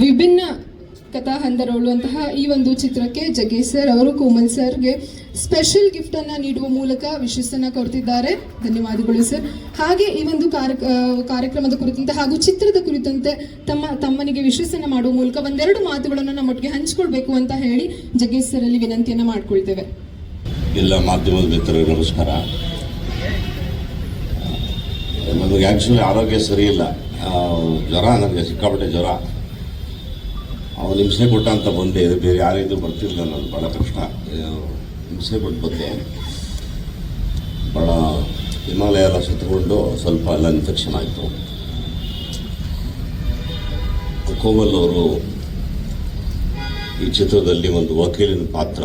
ವಿಭಿನ್ನ ಕಥಾ ಹಂದರಳುವಂತಹ ಈ ಒಂದು ಚಿತ್ರಕ್ಕೆ ಜಗ್ಗೇಶ್ ಸರ್ ಅವರು ಕೋಮಲ್ ಸರ್ಗೆ ಸ್ಪೆಷಲ್ ಗಿಫ್ಟ್ ಅನ್ನ ನೀಡುವ ಮೂಲಕ ವಿಶಸ್ಸನ್ನ ಕೊಡ್ತಿದ್ದಾರೆ. ಧನ್ಯವಾದಗಳು ಸರ್. ಹಾಗೆ ಈ ಒಂದು ಕಾರ್ಯಕ್ರಮದ ಕುರಿತಂತೆ ಹಾಗೂ ಚಿತ್ರದ ಕುರಿತಂತೆ ತಮ್ಮನಿಗೆ ವಿಶಸ್ಸನ್ನ ಮಾಡುವ ಮೂಲಕ ಒಂದೆರಡು ಮಾತುಗಳನ್ನು ನಮ್ಮೊಟ್ಟಿಗೆ ಹಂಚಿಕೊಳ್ಬೇಕು ಅಂತ ಹೇಳಿ ಜಗ್ಗೇಶ್ ಸರ್ ಅಲ್ಲಿ ವಿನಂತಿಯನ್ನ ಮಾಡ್ಕೊಳ್ತೇವೆ. ಎಲ್ಲ ಮಾಧ್ಯಮದ ಮಿತ್ರರಿಗೆ ನಮಸ್ಕಾರ. ನನಗೆ ಆ್ಯಕ್ಚುಲಿ ಆರೋಗ್ಯ ಸರಿ ಇಲ್ಲ, ಜ್ವರ, ನನಗೆ ಸಿಕ್ಕಾಪಟ್ಟೆ ಜ್ವರ. ಅವನು ಹಿಂಸೆ ಕೊಟ್ಟ ಅಂತ ಬಂದೆ, ಇದು ಬೇರೆ ಯಾರಿಗೂ ಬರ್ತಿರಲಿಲ್ಲ. ನಾನು ಭಾಳ ಕಷ್ಟ ಹಿಂಸೆ ಕೊಟ್ಟು ಬಂದೆ. ಭಾಳ ಹಿಮಾಲಯ ಎಲ್ಲ ಸುತ್ತಕೊಂಡು ಸ್ವಲ್ಪ ಎಲ್ಲ ಇನ್ಫೆಕ್ಷನ್ ಆಯಿತು. ಕೋಮಲ್ ಅವರು ಈ ಚಿತ್ರದಲ್ಲಿ ಒಂದು ವಕೀಲಿನ ಪಾತ್ರ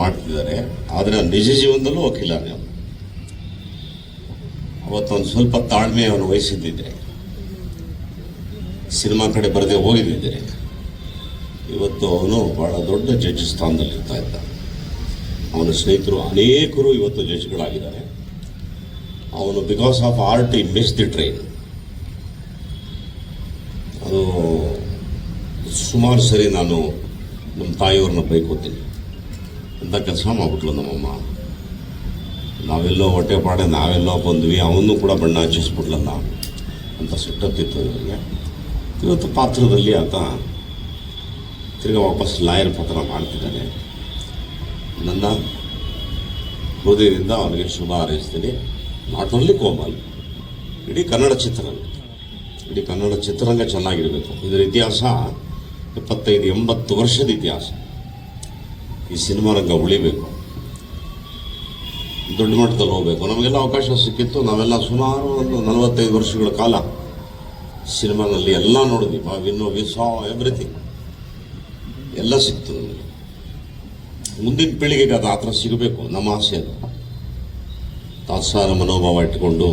ಮಾಡ್ತಿದ್ದಾರೆ. ಆದರೆ ನಿಜ ಜೀವನದಲ್ಲೂ ವಕೀಲನೇ. ಅವತ್ತೊಂದು ಸ್ವಲ್ಪ ತಾಳ್ಮೆ ಅವನು ವಹಿಸಿದ್ದಿದ್ರೆ, ಸಿನಿಮಾ ಕಡೆ ಬರದೆ ಹೋಗಿದ್ದಿದ್ರೆ, ಇವತ್ತು ಅವನು ಬಹಳ ದೊಡ್ಡ ಜಡ್ಜ್ ಸ್ಥಾನದಲ್ಲಿ ಇರ್ತಾ ಇದ್ದ. ಅವನ ಸ್ನೇಹಿತರು ಅನೇಕರು ಇವತ್ತು ಜಡ್ಜ್ಗಳಾಗಿದ್ದಾರೆ. ಅವನು ಬಿಕಾಸ್ ಆಫ್ ಆರ್ಟ್ ಈ ಮಿಸ್ ದಿ ಟ್ರೈನ್. ಅದು ಸುಮಾರು ಸರಿ ನಾನು ನಮ್ಮ ತಾಯಿಯವ್ರನ್ನ ಬೈಕೋತೀನಿ. ಅಂತ ಕೆಲಸ ಮಾಡ್ಬಿಟ್ಲು ನಮ್ಮಮ್ಮ. ನಾವೆಲ್ಲೋ ಹೊಟ್ಟೆ ಪಾಡೆ ನಾವೆಲ್ಲೋ ಬಂದ್ವಿ, ಅವನು ಕೂಡ ಬಣ್ಣ ಹಚ್ಚಿಸ್ಬಿಟ್ಲಲ್ಲ ಅಂತ ಸಿಟ್ಟತ್ತಿತ್ತು ಇವರಿಗೆ. ಇವತ್ತು ಪಾತ್ರದಲ್ಲಿ ಆತ ತಿರ್ಗಿ ವಾಪಸ್ ಲಾಯರ್ ಪಾತ್ರ ಮಾಡ್ತಿದ್ದಾನೆ. ನನ್ನ ಹೃದಯದಿಂದ ಅವನಿಗೆ ಶುಭ ಹಾರೈಸ್ತೀನಿ. ನಾಟ್ ಓನ್ಲಿ ಕೋಮಲ್, ಇಡೀ ಕನ್ನಡ ಚಿತ್ರರಂಗ ಚೆನ್ನಾಗಿರಬೇಕು. ಇದರ ಇತಿಹಾಸ 75-80 ವರ್ಷದ ಇತಿಹಾಸ. ಈ ಸಿನಿಮಾ ರಂಗ ಉಳಿಬೇಕು, ದೊಡ್ಡ ಮಟ್ಟದಲ್ಲಿ ಹೋಗಬೇಕು. ನಮಗೆಲ್ಲ ಅವಕಾಶ ಸಿಕ್ಕಿತ್ತು. ನಾವೆಲ್ಲ ಸುಮಾರು ಒಂದು 45 ವರ್ಷಗಳ ಕಾಲ ಸಿನಿಮಾನಲ್ಲಿ ಎಲ್ಲ ನೋಡಿದ್ವಿ. ವಿ ಸಾ ಎವ್ರಿಥಿಂಗ್, ಎಲ್ಲ ಸಿಕ್ತು ನಮಗೆ. ಮುಂದಿನ ಪೀಳಿಗೆಗೆ ಅದು ಆ ಥರ ಸಿಗಬೇಕು, ನಮ್ಮ ಆಸೆ. ಅದು ತಾತ್ಸಾರ ಮನೋಭಾವ ಇಟ್ಕೊಂಡು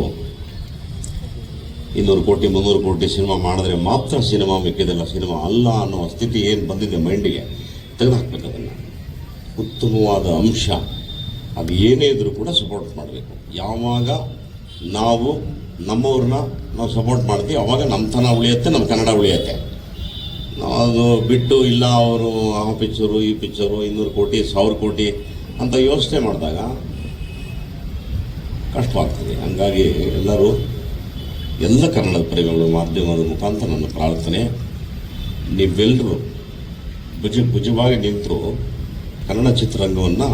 200 ಕೋಟಿ 300 ಕೋಟಿ ಸಿನಿಮಾ ಮಾಡಿದ್ರೆ ಮಾತ್ರ ಸಿನಿಮಾ, ಮಿಕ್ಕಿದೆಲ್ಲ ಸಿನಿಮಾ ಅಲ್ಲ ಅನ್ನೋ ಸ್ಥಿತಿ ಏನು ಬಂದಿದೆ ಮೈಂಡಿಗೆ, ತೆಗೆದುಹಾಕ್ಬೇಕು. ಅದನ್ನು ಉತ್ತಮವಾದ ಅಂಶ ಅದು ಏನೇ ಇದ್ರೂ ಕೂಡ ಸಪೋರ್ಟ್ ಮಾಡಬೇಕು. ಯಾವಾಗ ನಾವು ನಮ್ಮವ್ರನ್ನ ನಾವು ಸಪೋರ್ಟ್ ಮಾಡ್ತೀವಿ ಅವಾಗ ನಮ್ಮತನ ಉಳಿಯುತ್ತೆ, ನಮ್ಮ ಕನ್ನಡ ಉಳಿಯುತ್ತೆ. ಅದು ಬಿಟ್ಟು ಇಲ್ಲ ಅವರು ಆ ಪಿಕ್ಚರು ಈ ಪಿಕ್ಚರು 200 ಕೋಟಿ 1000 ಕೋಟಿ ಅಂತ ಯೋಚನೆ ಮಾಡಿದಾಗ ಕಷ್ಟವಾಗ್ತದೆ. ಹಂಗಾಗಿ ಎಲ್ಲರೂ, ಎಲ್ಲ ಕನ್ನಡದ ಪ್ರೇಮಿಗಳು ಮಾಧ್ಯಮದ ಮುಖಾಂತರ ನನ್ನ ಪ್ರಾರ್ಥನೆ, ನೀವೆಲ್ಲರೂ ಭುಜವಾಗಿ ನಿಂತು ಕನ್ನಡ ಚಿತ್ರರಂಗವನ್ನು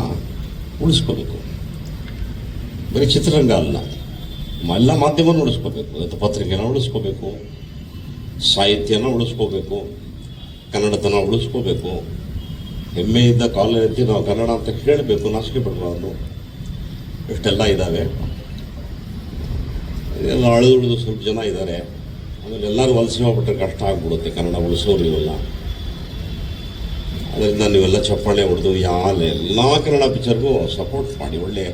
ಉಳಿಸ್ಕೋಬೇಕು. ಬರೀ ಚಿತ್ರರಂಗ ಅಲ್ಲ, ಎಲ್ಲ ಮಾಧ್ಯಮವನ್ನು ಉಳಿಸ್ಕೋಬೇಕು. ಇವತ್ತು ಪತ್ರಿಕೆನ ಉಳಿಸ್ಕೋಬೇಕು, ಸಾಹಿತ್ಯನ ಉಳಿಸ್ಕೋಬೇಕು, ಕನ್ನಡತನ ಉಳಿಸ್ಕೋಬೇಕು. ಹೆಮ್ಮೆಯಿಂದ ಕಾಲೇಜ್ ನಾವು ಕನ್ನಡ ಅಂತ ಹೇಳಬೇಕು, ನಾಚಿಕೆ ಪಡಬಾರ್ದು. ಇಷ್ಟೆಲ್ಲ ಇದ್ದಾವೆ. ಎಲ್ಲ ಅಳಿದುಳಿದು ಸ್ವಲ್ಪ ಜನ ಇದ್ದಾರೆ. ಆಮೇಲೆ ಎಲ್ಲರೂ ವಲಸೆ ಹೋಗ್ಬಿಟ್ರೆ ಕಷ್ಟ ಆಗ್ಬಿಡುತ್ತೆ, ಕನ್ನಡ ಉಳಿಸೋರು ಇರಲ್ಲ. ಅದರಿಂದ ನೀವೆಲ್ಲ ಚಪ್ಪಾಳೆ ಹೊಡೆದು ಎಲ್ಲ ಕನ್ನಡ ಪಿಕ್ಚರ್ಗೂ ಸಪೋರ್ಟ್ ಮಾಡಿ ಒಳ್ಳೆ.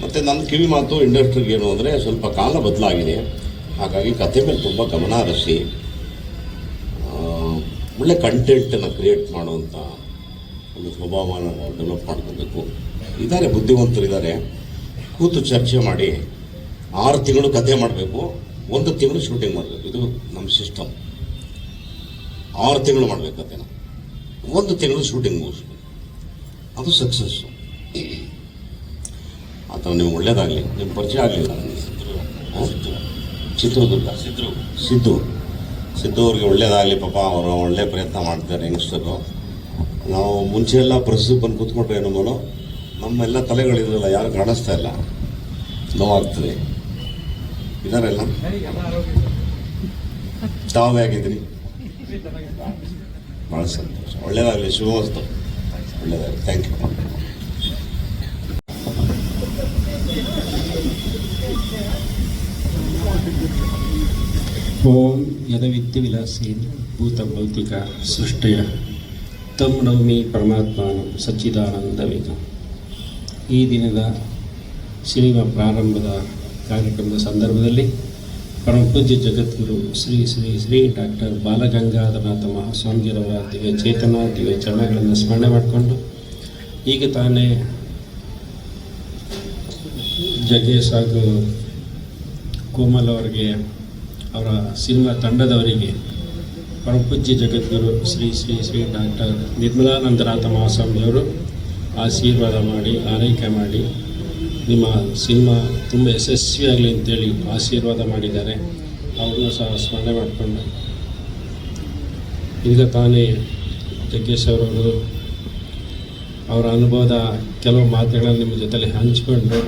ಮತ್ತು ನನ್ನ ಕಿವಿ ಮಾತು ಇಂಡಸ್ಟ್ರಿಗೆ ಏನು ಅಂದರೆ, ಸ್ವಲ್ಪ ಕಾಲ ಬದಲಾಗಿದೆ. ಹಾಗಾಗಿ ಕಥೆ ಮೇಲೆ ತುಂಬ ಗಮನ ಹರಿಸಿ ಒಳ್ಳೆ ಕಂಟೆಂಟನ್ನು ಕ್ರಿಯೇಟ್ ಮಾಡುವಂಥ ಒಂದು ಸ್ವಭಾವನ ಡೆವಲಪ್ ಮಾಡ್ಕೋಬೇಕು. ಇದ್ದಾರೆ, ಬುದ್ಧಿವಂತರಿದ್ದಾರೆ. ಕೂತು ಚರ್ಚೆ ಮಾಡಿ 6 ತಿಂಗಳು ಕಥೆ ಮಾಡಬೇಕು, 1 ತಿಂಗಳು ಶೂಟಿಂಗ್ ಮಾಡಬೇಕು. ಇದು ನಮ್ಮ ಸಿಸ್ಟಮ್. 6 ತಿಂಗಳು ಮಾಡಬೇಕು ಕಥೆನ, 1 ತಿಂಗಳು ಶೂಟಿಂಗ್ ಮುಗಿಸ್ಬೇಕು. ಅದು ಸಕ್ಸಸ್ಸು. ಆ ಥರ ನಿಮ್ಗೆ ಒಳ್ಳೇದಾಗಲಿ. ನಿಮ್ಮ ಪರಿಚಯ ಆಗಲಿಲ್ಲ ಚಿತ್ರದುರ್ಗ ಸಿದ್ದು ಅವ್ರಿಗೆ ಒಳ್ಳೇದಾಗಲಿ. ಪಾಪ ಅವರು ಒಳ್ಳೆ ಪ್ರಯತ್ನ ಮಾಡ್ತಾರೆ ಯಂಗ್ಸ್ಟರು. ನಾವು ಮುಂಚೆ ಎಲ್ಲ ಪ್ರಸಿದ್ಧಿ ಬಂದು ಕೂತ್ಕೊಂಡ್ರೆ ನಮ್ಮನ್ನು ನಮ್ಮೆಲ್ಲ ತಲೆಗಳಿದ್ರಲ್ಲ ಯಾರು ಕಾಣಿಸ್ತಾ ಇಲ್ಲ, ನೋವಾಗ್ತದೆ. ಇದಾರೆಲ್ಲ ತಾವೇ ಆಗಿದ್ದೀರಿ. ಭಾಳ ಸಂತೋಷ. ಒಳ್ಳೇದಾಗಲಿ, ಶುಭವಸ್ತು, ಒಳ್ಳೇದಾಗಲಿ. Thank you. ಓಂ ಯದವಿದ್ಯವಿಲಾಸೇನ ಭೂತ ಭೌತಿಕ ಸೃಷ್ಟಯ ತಂ ನೌಮಿ ಪರಮಾತ್ಮನು ಸಚ್ಚಿದಾನಂದವೇನ. ಈ ದಿನದ ಸಿನಿಮಾ ಪ್ರಾರಂಭದ ಕಾರ್ಯಕ್ರಮದ ಸಂದರ್ಭದಲ್ಲಿ ಪರಮ ಪೂಜ್ಯ ಜಗದ್ಗುರು ಶ್ರೀ ಶ್ರೀ ಶ್ರೀ ಡಾಕ್ಟರ್ ಬಾಲಗಂಗಾಧರನಾಥ ಮಹಾಸ್ವಾಮಿಯವರ ದಿವ್ಯ ಚೇತನ ದಿವ್ಯ ಚರಣಗಳನ್ನು ಸ್ಮರಣೆ ಮಾಡಿಕೊಂಡು, ಈಗ ತಾನೇ ಜಗ್ಗೇಶ್ ಹಾಗೂ ಕೋಮಲ್ ಅವರಿಗೆ ಅವರ ಸಿನಿಮಾ ತಂಡದವರಿಗೆ ಪರಮಪೂಜ್ಯ ಜಗದ್ಗುರು ಶ್ರೀ ಶ್ರೀ ಶ್ರೀ ಡಾಕ್ಟರ್ ನಿರ್ಮಲಾನಂದನಾಥ ಮಹಾಸ್ವಾಮಿಯವರು ಆಶೀರ್ವಾದ ಮಾಡಿ ಆರೈಕೆ ಮಾಡಿ ನಿಮ್ಮ ಸಿನಿಮಾ ತುಂಬ ಯಶಸ್ವಿಯಾಗಲಿ ಅಂತೇಳಿ ಆಶೀರ್ವಾದ ಮಾಡಿದ್ದಾರೆ. ಅವ್ರನ್ನೂ ಸಹ ಸ್ಮರಣೆ ಮಾಡಿಕೊಂಡು ಈಗ ತಾನೇ ಜಗ್ಗೇಶ್ ಅವರವರು ಅವರ ಅನುಭವದ ಕೆಲವು ಮಾತುಗಳನ್ನು ನಿಮ್ಮ ಜೊತೆಲಿ ಹಂಚಿಕೊಂಡು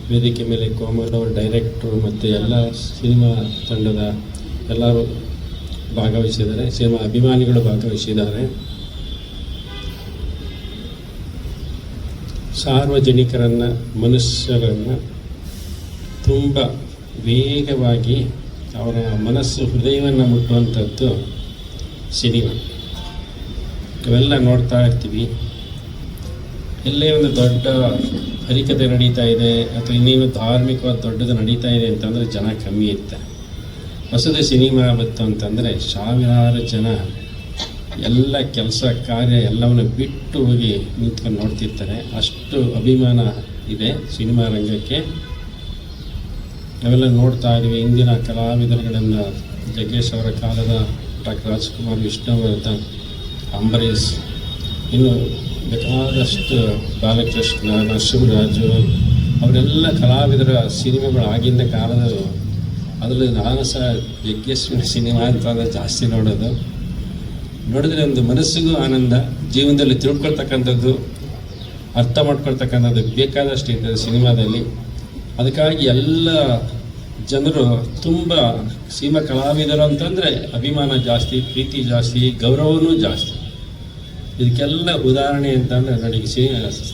ವೇದಿಕೆ ಮೇಲೆ ಕೋಮಲ್ ಅವರ ಡೈರೆಕ್ಟ್ರು ಮತ್ತು ಎಲ್ಲ ಸಿನಿಮಾ ತಂಡದ ಎಲ್ಲರೂ ಭಾಗವಹಿಸಿದ್ದಾರೆ, ಸಿನಿಮಾ ಅಭಿಮಾನಿಗಳು ಭಾಗವಹಿಸಿದ್ದಾರೆ. ಸಾರ್ವಜನಿಕರನ್ನು ಮನುಷ್ಯರನ್ನು ತುಂಬ ವೇಗವಾಗಿ ಅವರ ಮನಸ್ಸು ಹೃದಯವನ್ನು ಮುಟ್ಟುವಂಥದ್ದು ಸಿನಿಮಾ. ಇವೆಲ್ಲ ನೋಡ್ತಾ ಇರ್ತೀವಿ. ಎಲ್ಲೇ ಒಂದು ದೊಡ್ಡ ಹರಿಕತೆ ನಡೀತಾ ಇದೆ ಅಥವಾ ಇನ್ನೇನು ಧಾರ್ಮಿಕವಾದ ದೊಡ್ಡದು ನಡೀತಾ ಇದೆ ಅಂತಂದರೆ ಜನ ಕಮ್ಮಿ ಇರ್ತಾರೆ. ಹೊಸದು ಸಿನಿಮಾ ಬಂತು ಅಂತಂದರೆ ಸಾವಿರಾರು ಜನ ಎಲ್ಲ ಕೆಲಸ ಕಾರ್ಯ ಎಲ್ಲವನ್ನು ಬಿಟ್ಟು ಹೋಗಿ ನಿಂತ್ಕೊಂಡು ನೋಡ್ತಿರ್ತಾರೆ. ಅಷ್ಟು ಅಭಿಮಾನ ಇದೆ ಸಿನಿಮಾ ರಂಗಕ್ಕೆ. ನಾವೆಲ್ಲ ನೋಡ್ತಾ ಇದ್ದೀವಿ. ಇಂದಿನ ಕಲಾವಿದರುಗಳನ್ನು ಜಗ್ಗೇಶ್ ಅವರ ಕಾಲದ ಡಾಕ್ಟರ್ ರಾಜ್ಕುಮಾರ್, ವಿಷ್ಣುವರ್ಧನ್, ಅಂಬರೀಷ್, ಇನ್ನು ಬೇಕಾದಷ್ಟು ಬಾಲಕೃಷ್ಣ, ನರಸಿಂಹರಾಜು ಅವರೆಲ್ಲ ಕಲಾವಿದರ ಸಿನಿಮಾಗಳು ಆಗಿನ ಕಾಲದ. ಅದರಲ್ಲಿ ನಾನು ಸಹ ಜಗ್ಗೇಶ್ವರ ಸಿನಿಮಾ ಅಂತಂದರೆ ಜಾಸ್ತಿ ನೋಡಿದ್ರೆ ಒಂದು ಮನಸ್ಸಿಗೂ ಆನಂದ, ಜೀವನದಲ್ಲಿ ತಿಳ್ಕೊಳ್ತಕ್ಕಂಥದ್ದು, ಅರ್ಥ ಮಾಡ್ಕೊಳ್ತಕ್ಕಂಥದ್ದು ಬೇಕಾದಷ್ಟು ಇರ್ತದೆ ಸಿನಿಮಾದಲ್ಲಿ. ಅದಕ್ಕಾಗಿ ಎಲ್ಲ ಜನರು ತುಂಬ ಸಿನಿಮಾ ಕಲಾವಿದರು ಅಂತಂದರೆ ಅಭಿಮಾನ ಜಾಸ್ತಿ, ಪ್ರೀತಿ ಜಾಸ್ತಿ, ಗೌರವನೂ ಜಾಸ್ತಿ. ಇದಕ್ಕೆಲ್ಲ ಉದಾಹರಣೆ ಅಂತಂದರೆ ನೋಡಿ,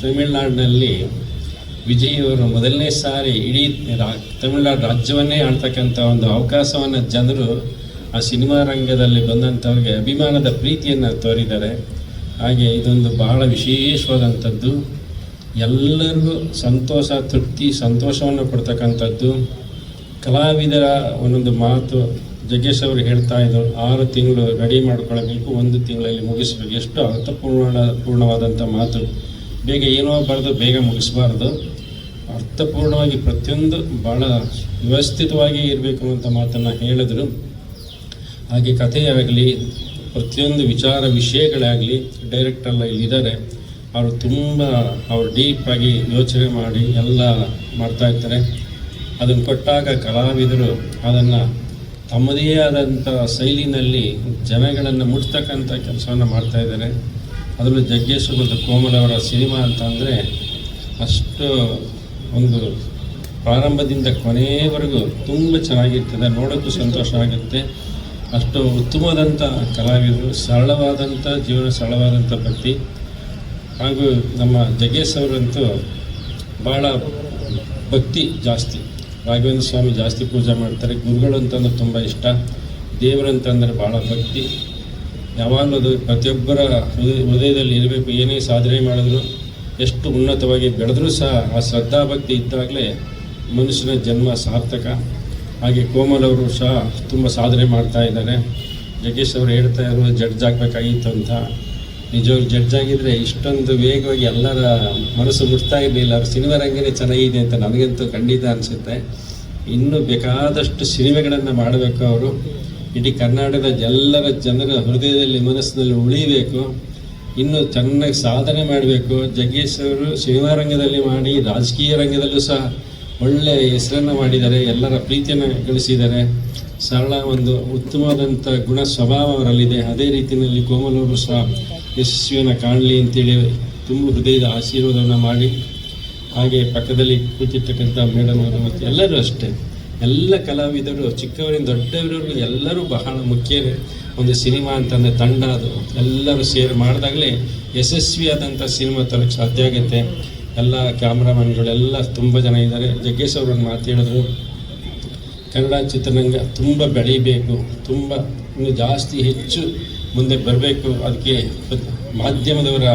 ತಮಿಳುನಾಡಿನಲ್ಲಿ ವಿಜಯ್ ಅವರು ಮೊದಲನೇ ಸಾರಿ ಇಡೀ ತಮಿಳುನಾಡು ರಾಜ್ಯವನ್ನೇ ಆಳ್ತಕ್ಕಂಥ ಒಂದು ಅವಕಾಶವನ್ನು ಜನರು ಆ ಸಿನಿಮಾ ರಂಗದಲ್ಲಿ ಬಂದಂಥವ್ರಿಗೆ ಅಭಿಮಾನದ ಪ್ರೀತಿಯನ್ನು ತೋರಿದ್ದಾರೆ. ಹಾಗೆ ಇದೊಂದು ಬಹಳ ವಿಶೇಷವಾದಂಥದ್ದು, ಎಲ್ಲರಿಗೂ ಸಂತೋಷ, ತೃಪ್ತಿ, ಸಂತೋಷವನ್ನು ಕೊಡ್ತಕ್ಕಂಥದ್ದು. ಕಲಾವಿದರ ಒಂದೊಂದು ಮಾತು ಜಗ್ಗೇಶ್ ಅವರು ಹೇಳ್ತಾ ಇದ್ರು, 6 ತಿಂಗಳು ರೆಡಿ ಮಾಡ್ಕೊಳ್ಬೇಕು, 1 ತಿಂಗಳಲ್ಲಿ ಮುಗಿಸ್ಬೇಕು. ಎಷ್ಟು ಅರ್ಥಪೂರ್ಣವಾದಂಥ ಮಾತು. ಬೇಗ ಏನೋ ಬರೆದು ಬೇಗ ಮುಗಿಸ್ಬಾರ್ದು, ಅರ್ಥಪೂರ್ಣವಾಗಿ ಪ್ರತಿಯೊಂದು ಭಾಳ ವ್ಯವಸ್ಥಿತವಾಗಿ ಇರಬೇಕು ಅಂತ ಮಾತನ್ನು ಹೇಳಿದ್ರು. ಹಾಗೆ ಕಥೆಯಾಗಲಿ, ಪ್ರತಿಯೊಂದು ವಿಷಯಗಳಾಗಲಿ ಡೈರೆಕ್ಟರ್ಲ್ಲ ಇಲ್ಲಿದ್ದಾರೆ, ಅವರು ತುಂಬ ಡೀಪಾಗಿ ಯೋಚನೆ ಮಾಡಿ ಎಲ್ಲ ಮಾಡ್ತಾಯಿರ್ತಾರೆ. ಅದನ್ನು ಕೊಟ್ಟಾಗ ಕಲಾವಿದರು ಅದನ್ನು ತಮ್ಮದೇ ಆದಂಥ ಶೈಲಿನಲ್ಲಿ ಜನಗಳನ್ನು ಮುಟ್ತಕ್ಕಂಥ ಕೆಲಸವನ್ನು ಮಾಡ್ತಾಯಿದ್ದಾರೆ. ಅದರಲ್ಲೂ ಜಗ್ಗೇಶ್ ಮತ್ತು ಕೋಮಲ್ ಅವರ ಸಿನಿಮಾ ಅಂತ ಅಂದರೆ ಅಷ್ಟು ಒಂದು ಪ್ರಾರಂಭದಿಂದ ಕೊನೆಯವರೆಗೂ ತುಂಬ ಚೆನ್ನಾಗಿರ್ತದೆ, ನೋಡೋಕ್ಕೂ ಸಂತೋಷ ಆಗುತ್ತೆ. ಅಷ್ಟು ಉತ್ತಮವಾದಂಥ ಕಲಾವಿದರು, ಸರಳವಾದಂಥ ಜೀವನ, ಸರಳವಾದಂಥ ಭಕ್ತಿ. ಹಾಗೂ ನಮ್ಮ ಜಗ್ಗೇಶ್ ಅವರಂತೂ ಭಾಳ ಭಕ್ತಿ ಜಾಸ್ತಿ. ರಾಘವೇಂದ್ರ ಸ್ವಾಮಿ ಜಾಸ್ತಿ ಪೂಜೆ ಮಾಡ್ತಾರೆ. ಗುರುಗಳು ಅಂತಂದ್ರೆ ತುಂಬ ಇಷ್ಟ, ದೇವರಂತಂದರೆ ಭಾಳ ಭಕ್ತಿ. ಯಾವಾಗಲೂ ಅದು ಪ್ರತಿಯೊಬ್ಬರ ಹೃದಯದಲ್ಲಿ ಇರಬೇಕು. ಏನೇ ಸಾಧನೆ ಮಾಡಿದ್ರು, ಎಷ್ಟು ಉನ್ನತವಾಗಿ ಬೆಳೆದರೂ ಸಹ ಆ ಶ್ರದ್ಧಾಭಕ್ತಿ ಇದ್ದಾಗಲೇ ಮನುಷ್ಯನ ಜನ್ಮ ಸಾರ್ಥಕ. ಹಾಗೆ ಕೋಮಲ್ ಅವರು ಸಹ ತುಂಬ ಸಾಧನೆ ಮಾಡ್ತಾ ಇದ್ದಾರೆ. ಜಗ್ಗೇಶ್ ಅವರು ಹೇಳ್ತಾ ಇರೋ ಜಡ್ಜ್ ಆಗಬೇಕಾಗಿತ್ತು ಅಂತ. ನಿಜವಾಗಿ ಜಡ್ಜ್ ಆಗಿದ್ದರೆ ಇಷ್ಟೊಂದು ವೇಗವಾಗಿ ಎಲ್ಲರ ಮನಸ್ಸು ಮುಟ್ತಾ ಇರಲಿಲ್ಲ. ಅವ್ರ ಸಿನಿಮಾ ರಂಗನೇ ಚೆನ್ನಾಗಿದೆ ಅಂತ ನನಗಂತೂ ಖಂಡಿತ ಅನಿಸುತ್ತೆ. ಇನ್ನೂ ಬೇಕಾದಷ್ಟು ಸಿನಿಮೆಗಳನ್ನು ಮಾಡಬೇಕು ಅವರು. ಇಡೀ ಕರ್ನಾಟಕದ ಎಲ್ಲರ ಜನರ ಹೃದಯದಲ್ಲಿ, ಮನಸ್ಸಿನಲ್ಲಿ ಉಳಿಬೇಕು. ಇನ್ನೂ ಚೆನ್ನಾಗಿ ಸಾಧನೆ ಮಾಡಬೇಕು. ಜಗ್ಗೇಶ್ ಅವರು ಸಿನಿಮಾ ರಂಗದಲ್ಲಿ ಮಾಡಿ, ರಾಜಕೀಯ ರಂಗದಲ್ಲೂ ಸಹ ಒಳ್ಳೆಯ ಹೆಸರನ್ನು ಮಾಡಿದ್ದಾರೆ, ಎಲ್ಲರ ಪ್ರೀತಿಯನ್ನು ಗಳಿಸಿದ್ದಾರೆ. ಸರಳ ಒಂದು ಉತ್ತಮವಾದಂಥ ಗುಣ ಸ್ವಭಾವ ಅವರಲ್ಲಿದೆ. ಅದೇ ರೀತಿಯಲ್ಲಿ ಕೋಮಲ್ ಅವರು ಸಹ ಯಶಸ್ವಿಯನ್ನು ಕಾಣಲಿ ಅಂತೇಳಿ ತುಂಬ ಹೃದಯದ ಆಶೀರ್ವಾದವನ್ನು ಮಾಡಿ, ಹಾಗೆ ಪಕ್ಕದಲ್ಲಿ ಕೂತಿರ್ತಕ್ಕಂಥ ಮೇಡಮ್ ಅವರು ಮತ್ತು ಎಲ್ಲರೂ ಅಷ್ಟೇ, ಎಲ್ಲ ಕಲಾವಿದರು ಚಿಕ್ಕವರಿಂದ ದೊಡ್ಡವರಿಗೂ ಎಲ್ಲರೂ ಬಹಳ ಮುಖ್ಯ. ಒಂದು ಸಿನಿಮಾ ಅಂತಂದರೆ ತಂಡ, ಅದು ಎಲ್ಲರೂ ಸೇರಿ ಮಾಡಿದಾಗಲೇ ಯಶಸ್ವಿಯಾದಂಥ ಸಿನಿಮಾ ತರಕ್ಕೆ ಸಾಧ್ಯ ಆಗುತ್ತೆ. ಎಲ್ಲ ಕ್ಯಾಮ್ರಾಮನ್ಗಳೆಲ್ಲ ತುಂಬ ಜನ ಇದ್ದಾರೆ. ಜಗ್ಗೇಶ್ ಅವರು ಒಂದು ಮಾತು ಹೇಳಿದ್ರು, ಕನ್ನಡ ಚಿತ್ರರಂಗ ತುಂಬ ಬೆಳೀಬೇಕು, ತುಂಬ ಇನ್ನು ಜಾಸ್ತಿ ಹೆಚ್ಚು ಮುಂದೆ ಬರಬೇಕು. ಅದಕ್ಕೆ ಮಾಧ್ಯಮದವರ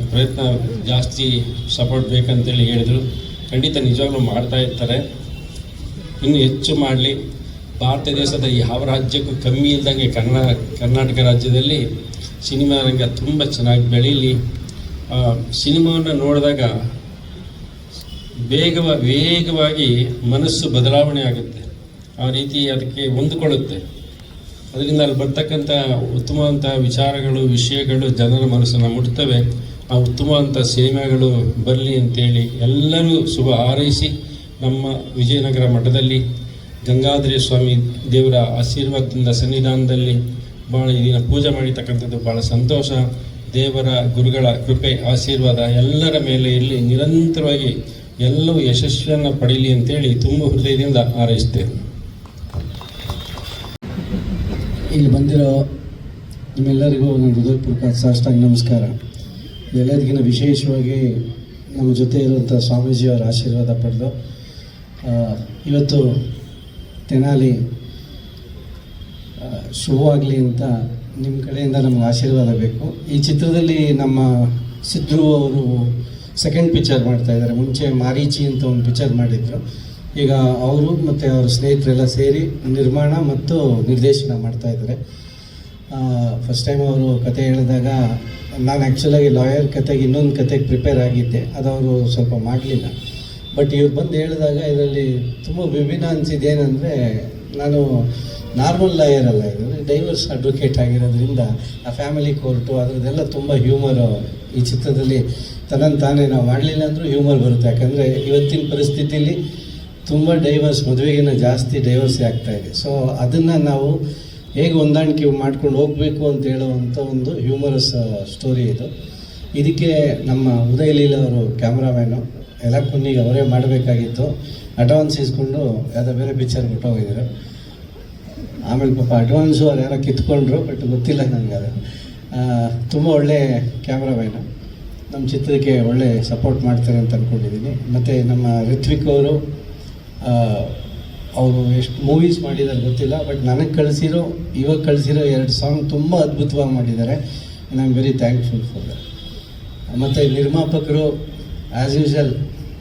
ಪ್ರಯತ್ನ ಜಾಸ್ತಿ ಸಪೋರ್ಟ್ ಬೇಕಂತೇಳಿ ಹೇಳಿದರು. ಖಂಡಿತ ನಿಜವಾಗ್ಲೂ ಮಾಡ್ತಾ ಇರ್ತಾರೆ, ಇನ್ನು ಹೆಚ್ಚು ಮಾಡಲಿ. ಭಾರತ ದೇಶದ ಯಾವ ರಾಜ್ಯಕ್ಕೂ ಕಮ್ಮಿ ಇಲ್ದಂಗೆ ಕರ್ನಾಟಕ ರಾಜ್ಯದಲ್ಲಿ ಸಿನಿಮಾ ರಂಗ ತುಂಬ ಚೆನ್ನಾಗಿ ಬೆಳೀಲಿ. ಸಿನಿಮಾವನ್ನು ನೋಡಿದಾಗ ವೇಗವಾಗಿ ಮನಸ್ಸು ಬದಲಾವಣೆ ಆಗುತ್ತೆ. ಆ ರೀತಿ ಅದಕ್ಕೆ ಹೊಂದಿಕೊಳ್ಳುತ್ತೆ. ಅದರಿಂದ ಅಲ್ಲಿ ಬರ್ತಕ್ಕಂಥ ಉತ್ತಮವಂಥ ವಿಚಾರಗಳು, ವಿಷಯಗಳು ಜನರ ಮನಸ್ಸನ್ನು ಮುಟ್ತವೆ. ಆ ಉತ್ತಮವಂಥ ಸಿನಿಮಾಗಳು ಬರಲಿ ಅಂತೇಳಿ ಎಲ್ಲರೂ ಶುಭ ಹಾರೈಸಿ, ನಮ್ಮ ವಿಜಯನಗರ ಮಠದಲ್ಲಿ ಗಂಗಾಧರ ಸ್ವಾಮಿ ದೇವರ ಆಶೀರ್ವಾದದಿಂದ ಸನ್ನಿಧಾನದಲ್ಲಿ ಭಾಳ ಈ ದಿನ ಪೂಜೆ ಮಾಡಿರ್ತಕ್ಕಂಥದ್ದು ಭಾಳ ಸಂತೋಷ. ದೇವರ ಗುರುಗಳ ಕೃಪೆ ಆಶೀರ್ವಾದ ಎಲ್ಲರ ಮೇಲೆ ಇರಲಿ, ನಿರಂತರವಾಗಿ ಎಲ್ಲವೂ ಯಶಸ್ವಿಯನ್ನು ಪಡೀಲಿ ಅಂತೇಳಿ ತುಂಬ ಹೃದಯದಿಂದ ಹಾರೈಸ್ತೇನೆ. ಇಲ್ಲಿ ಬಂದಿರೋ ನಿಮ್ಮೆಲ್ಲರಿಗೂ ನನ್ನ ಹೃದಯಪೂರ್ವಕ ಸಾಷ್ಟಾಂಗ ನಮಸ್ಕಾರ. ಎಲ್ಲರಿಗಿಂತ ವಿಶೇಷವಾಗಿ ನಮ್ಮ ಜೊತೆ ಇರುವಂಥ ಸ್ವಾಮೀಜಿಯವರ ಆಶೀರ್ವಾದ ಪಡೆದು ಇವತ್ತು ತೆನಾಲಿ ಶುಭವಾಗಲಿ ಅಂತ ನಿಮ್ಮ ಕಡೆಯಿಂದ ನಮಗೆ ಆಶೀರ್ವಾದ ಬೇಕು. ಈ ಚಿತ್ರದಲ್ಲಿ ನಮ್ಮ ಸಿದ್ದು ಅವರು ಸೆಕೆಂಡ್ ಪಿಕ್ಚರ್ ಮಾಡ್ತಾಯಿದ್ದಾರೆ. ಮುಂಚೆ ಮಾರೀಚಿ ಅಂತ ಒಂದು ಪಿಕ್ಚರ್ ಮಾಡಿದರು. ಈಗ ಅವರು ಮತ್ತು ಅವ್ರ ಸ್ನೇಹಿತರೆಲ್ಲ ಸೇರಿ ನಿರ್ಮಾಣ ಮತ್ತು ನಿರ್ದೇಶನ ಮಾಡ್ತಾಯಿದ್ದಾರೆ. ಫಸ್ಟ್ ಟೈಮ್ ಅವರು ಕತೆ ಹೇಳಿದಾಗ ನಾನು ಆ್ಯಕ್ಚುಲಾಗಿ ಲಾಯರ್ ಕತೆಗೆ ಇನ್ನೊಂದು ಕತೆಗೆ ಪ್ರಿಪೇರ್ ಆಗಿದ್ದೆ, ಅದು ಅವರು ಸ್ವಲ್ಪ ಮಾಡಲಿಲ್ಲ. ಬಟ್ ಇವ್ರು ಬಂದು ಹೇಳಿದಾಗ ಇದರಲ್ಲಿ ತುಂಬ ವಿಭಿನ್ನ ಅನಿಸಿದ್ದೇನೆಂದರೆ, ನಾನು ನಾರ್ಮಲ್ ಲಾಯರ್ ಅಲ್ಲ, ಇದು ಡೈವರ್ಸ್ ಅಡ್ವೊಕೇಟ್ ಆಗಿರೋದ್ರಿಂದ ಆ ಫ್ಯಾಮಿಲಿ ಕೋರ್ಟು ಅದರದ್ದೆಲ್ಲ ತುಂಬ ಹ್ಯೂಮರು ಈ ಚಿತ್ರದಲ್ಲಿ ತಾನೇ ನಾವು ಮಾಡಲಿಲ್ಲ ಅಂದರೂ ಹ್ಯೂಮರ್ ಬರುತ್ತೆ. ಯಾಕಂದರೆ ಇವತ್ತಿನ ಪರಿಸ್ಥಿತಿಯಲ್ಲಿ ತುಂಬ ಡೈವರ್ಸ್, ಮದುವೆಗಿನ್ನ ಜಾಸ್ತಿ ಡೈವರ್ಸೇ ಆಗ್ತಾಯಿದೆ. ಸೊ ಅದನ್ನು ನಾವು ಹೇಗೆ ಹೊಂದಾಣಿಕೆ ಮಾಡ್ಕೊಂಡು ಹೋಗಬೇಕು ಅಂತ ಹೇಳುವಂಥ ಒಂದು ಹ್ಯೂಮರಸ್ ಸ್ಟೋರಿ ಇದು. ಇದಕ್ಕೆ ನಮ್ಮ ಉದಯ್ ಲೀಲಾ ಅವರು ಕ್ಯಾಮ್ರಾಮ್ಯಾನು ಎಲ್ಲ ಕೊನೆಗೆ ಅವರೇ ಮಾಡಬೇಕಾಗಿತ್ತು. ಅಡ್ವಾನ್ಸ್ ಇಸ್ಕೊಂಡು ಯಾವುದೋ ಬೇರೆ ಪಿಕ್ಚರ್ ಬಿಟ್ಟೋಗಿದ್ರು. ಆಮೇಲೆ ಪಾಪ ಅಡ್ವಾನ್ಸು ಅವ್ರು ಯಾರೋ ಕಿತ್ಕೊಂಡ್ರು, ಬಟ್ ಗೊತ್ತಿಲ್ಲ ನನಗೆ ಅದು. ತುಂಬ ಒಳ್ಳೆ ಕ್ಯಾಮ್ರಾಮ್ಯಾನು, ನಮ್ಮ ಚಿತ್ರಕ್ಕೆ ಒಳ್ಳೆ ಸಪೋರ್ಟ್ ಮಾಡ್ತಾರೆ ಅಂತ ಅಂದ್ಕೊಂಡಿದ್ದೀನಿ. ಮತ್ತು ನಮ್ಮ ರಿತ್ವಿಕ್ ಅವರು ಎಷ್ಟು ಮೂವೀಸ್ ಮಾಡಿದ್ದಾರೆ ಗೊತ್ತಿಲ್ಲ, ಬಟ್ ನನಗೆ ಇವಾಗ ಕಳಿಸಿರೋ 2 ಸಾಂಗ್ ತುಂಬ ಅದ್ಭುತವಾಗಿ ಮಾಡಿದ್ದಾರೆ. I am very thankful for that. ಮತ್ತು ನಿರ್ಮಾಪಕರು ಆ್ಯಸ್ ಯೂಶಲ್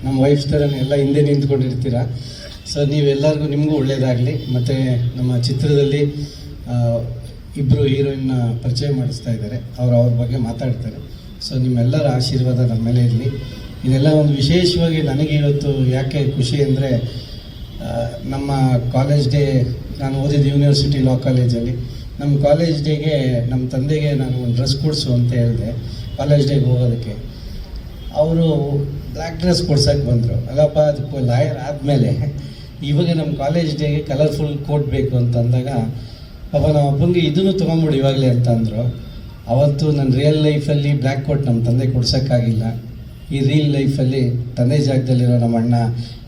ನಮ್ಮ ವೈಫ್ ಥರನೇ ಎಲ್ಲ ಹಿಂದೆ ನಿಂತ್ಕೊಂಡಿರ್ತೀರ. ಸೊ ನೀವೆಲ್ಲರಿಗೂ ನಿಮಗೂ ಒಳ್ಳೆಯದಾಗಲಿ. ಮತ್ತು ನಮ್ಮ ಚಿತ್ರದಲ್ಲಿ ಇಬ್ಬರು ಹೀರೋಯಿನ್ನ ಪರಿಚಯ ಮಾಡಿಸ್ತಾ ಇದ್ದಾರೆ, ಅವ್ರ ಬಗ್ಗೆ ಮಾತಾಡ್ತಾರೆ. ಸೊ ನಿಮ್ಮೆಲ್ಲರ ಆಶೀರ್ವಾದ ನಮ್ಮ ಮೇಲೆ ಇರಲಿ. ಇದೆಲ್ಲ ಒಂದು ವಿಶೇಷವಾಗಿ ನನಗೆ ಇವತ್ತು ಯಾಕೆ ಖುಷಿ ಅಂದರೆ, ನಮ್ಮ ಕಾಲೇಜ್ ಡೇ, ನಾನು ಓದಿದ್ದು ಯೂನಿವರ್ಸಿಟಿ ಲಾ ಕಾಲೇಜಲ್ಲಿ. ನಮ್ಮ ಕಾಲೇಜ್ ಡೇಗೆ ನಮ್ಮ ತಂದೆಗೆ ನಾನು ಒಂದು ಡ್ರೆಸ್ ಕೊಡಿಸು ಅಂತ ಹೇಳಿದೆ ಕಾಲೇಜ್ ಡೇಗೆ ಹೋಗೋದಕ್ಕೆ. ಅವರು ಬ್ಲ್ಯಾಕ್ ಡ್ರೆಸ್ ಕೊಡ್ಸೋಕ್ಕೆ ಬಂದರು. ಅಲ್ಲಪ್ಪ, ಅದಕ್ಕೆ ಲಾಯರ್ ಆದಮೇಲೆ ಇವಾಗ ನಮ್ಮ ಕಾಲೇಜ್ ಡೇಗೆ ಕಲರ್ಫುಲ್ ಕೋಟ್ ಬೇಕು ಅಂತ ಅಂದಾಗ, ಪಾಪ ನಮ್ಮ ಅಪ್ಪನಿಗೆ ಇದನ್ನು ತೊಗೊಂಬಿಡು ಇವಾಗಲೇ ಅಂತ ಅಂದರು. ಅವತ್ತು ನನ್ನ ರಿಯಲ್ ಲೈಫಲ್ಲಿ ಬ್ಲ್ಯಾಕ್ ಕೋಟ್ ನಮ್ಮ ತಂದೆ ಕೊಡ್ಸೋಕ್ಕಾಗಿಲ್ಲ. ಈ ರಿಯಲ್ ಲೈಫಲ್ಲಿ ತಂದೆ ಜಾಗದಲ್ಲಿರೋ ನಮ್ಮ ಅಣ್ಣ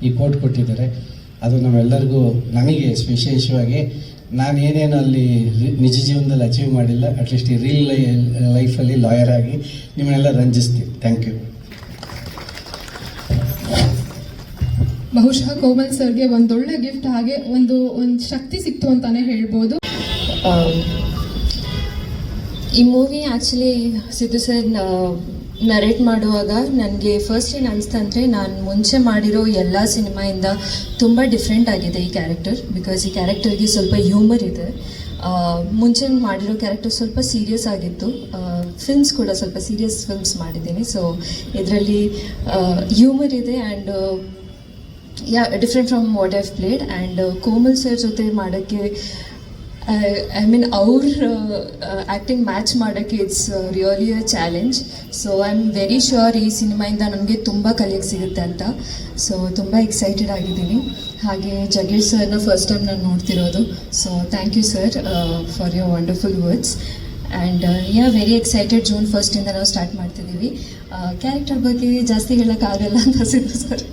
ಈ ಕೋಟ್ ಕೊಟ್ಟಿದ್ದಾರೆ. ಅದು ನಮ್ಮೆಲ್ಲರಿಗೂ, ನನಗೆ ವಿಶೇಷವಾಗಿ ನಾನು ಏನೇನು ಅಲ್ಲಿ ನಿಜ ಜೀವನದಲ್ಲಿ ಅಚೀವ್ ಮಾಡಿಲ್ಲ, ಅಟ್ಲೀಸ್ಟ್ ಈ ರಿಯಲ್ ಲೈಫಲ್ಲಿ ಲಾಯರ್ ಆಗಿ ನಿಮ್ಮನ್ನೆಲ್ಲ ರಂಜಿಸ್ತೀನಿ. Thank you. ಬಹುಶಃ ಕೋಮಲ್ ಸರ್ಗೆ ಒಂದೊಳ್ಳೆ ಗಿಫ್ಟ್, ಹಾಗೆ ಒಂದು ಶಕ್ತಿ ಸಿಕ್ತು ಅಂತಾನೆ ಹೇಳ್ಬೋದು. ಈ movie actually Siddu sir narrate ಮಾಡುವಾಗ ನನಗೆ ಫಸ್ಟ್ ಏನು ಅನಿಸ್ತು ಅಂದರೆ, ನಾನು ಮುಂಚೆ ಮಾಡಿರೋ ಎಲ್ಲ ಸಿನಿಮಾಯಿಂದ ತುಂಬ ಡಿಫ್ರೆಂಟ್ ಆಗಿದೆ ಈ ಕ್ಯಾರೆಕ್ಟರ್. ಬಿಕಾಸ್ ಈ ಕ್ಯಾರೆಕ್ಟರ್ಗೆ ಸ್ವಲ್ಪ ಹ್ಯೂಮರ್ ಇದೆ. ಮುಂಚೆ ಮಾಡಿರೋ ಕ್ಯಾರೆಕ್ಟರ್ ಸ್ವಲ್ಪ ಸೀರಿಯಸ್ ಆಗಿತ್ತು. ಫಿಲ್ಮ್ಸ್ ಕೂಡ ಸ್ವಲ್ಪ ಸೀರಿಯಸ್ ಫಿಲ್ಮ್ಸ್ ಮಾಡಿದ್ದೀನಿ. ಸೊ ಇದರಲ್ಲಿ ಹ್ಯೂಮರ್ ಇದೆ and different from what I've played. And Komal sir ಜೊತೆ ಮಾಡೋಕ್ಕೆ, ಐ ಮೀನ್ ಅವ್ರ ಆ್ಯಕ್ಟಿಂಗ್ ಮ್ಯಾಚ್ ಮಾಡೋಕ್ಕೆ it's really a challenge. So I am very sure ಈ ಸಿನಿಮಾಯಿಂದ ನನಗೆ ತುಂಬ ಕಲಿಯೋಕ್ಕೆ ಸಿಗುತ್ತೆ ಅಂತ. ಸೊ ತುಂಬ ಎಕ್ಸೈಟೆಡ್ ಆಗಿದ್ದೀನಿ. ಹಾಗೆ ಜಗೇಶ್ ಸರ್ನ ಫಸ್ಟ್ ಟೈಮ್ ನಾನು ನೋಡ್ತಿರೋದು. So thank you sir for your wonderful words. And very excited. June 1 ನಾವು ಸ್ಟಾರ್ಟ್ ಮಾಡ್ತಿದ್ದೀವಿ. ಕ್ಯಾರೆಕ್ಟರ್ ಬಗ್ಗೆ ಜಾಸ್ತಿ ಹೇಳೋಕ್ಕಾಗಲ್ಲ ಅಂತ ಸಿದ್ದು ಸರ್